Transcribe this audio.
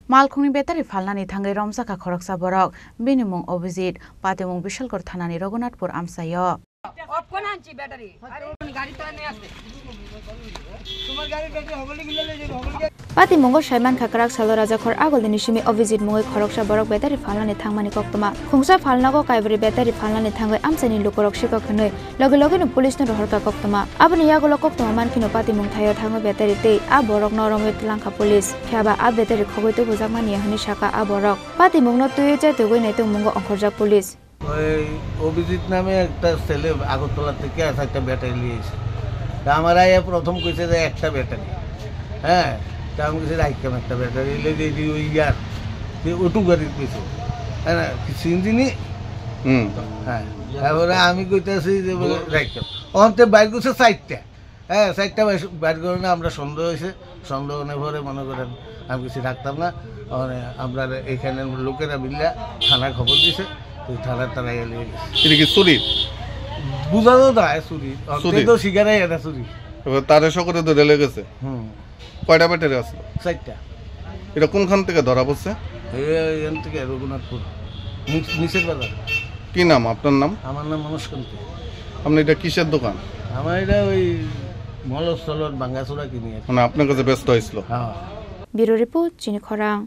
मालखुंनि battery फालनानै थाङै रमजाखा खरकसा बरक बिनिमुं अभिजित पातेमुं बिशालगढ़ थानानि रघुनाथपुर आमसायो पातिमुंगो साइमान खाकराक सालो राजाखर आगोलनि सिमी अभिजित मुङै खरकसा बरक बेटारि फालनानै थांमानि कक्तमा खुंसा फालनागो काइबरी बेटारि फालनानै थाङै आमसानि लुकरक सिका खनै लगे लगे पुलिसनो रहरका कक्तमा आबनि यागोलो कक्तमा मानखिनो पातिमुं थायो थाङो बेटारि ते आ बरक नरमित लांखा पुलिस ख्याबा आ बेटारि खगैतो बुजाकमानि हनि शाखा आ बरक पातिमुंनो तुये जाते गय नाइतो मुंगो अंखरजाक पुलिस ওই অভিজিৎ নামে একটা ছেলে আগরতলা থেকে একটা ব্যাটারি নিয়েছে তা আমার আয়া প্রথম কইছে যে একটা ব্যাটারি হ্যাঁ তা আমি কইছি রাইকাম একটা ব্যাটারি লেগে দিই ওই ইয়ার ওটু গাড়ির পিছু হ্যাঁ সিনজিনি হ্যাঁ তারপরে আমি কইতেছি যে রাইকাম অন্তে বাইর করছে চারটা হ্যাঁ চারটা বাইর করে না আমরা সন্দেহ হয়েছে সন্দেহ ভরে মনে করেন আমি কিছু রাখতাম না আমরা এখানে লোকেরা মিল্লা থানায় খবর দিছে থানা তারাই এলে এটা কি চুরি বুঝানো যায় চুরি তো শিকারাই এটা চুরি এবার তারে সকলে ধরে লেগেছে কয়টা ব্যাটারি আসলো চারটা এটা কোনখান থেকে ধরা পড়ছে এখান থেকে রঘুনাথপুর নিচের বাজার কি নাম আপনার নাম আমার নাম মনস্কান্তি আপনি এটা কিসের দোকান আমার এটা ওই মলস্থলত বাঙ্গাচোরা কিনি মানে আপনার কাছে ব্যস্ত হয়েছিল ব্যুরো রিপোর্ট চিনি খরাং।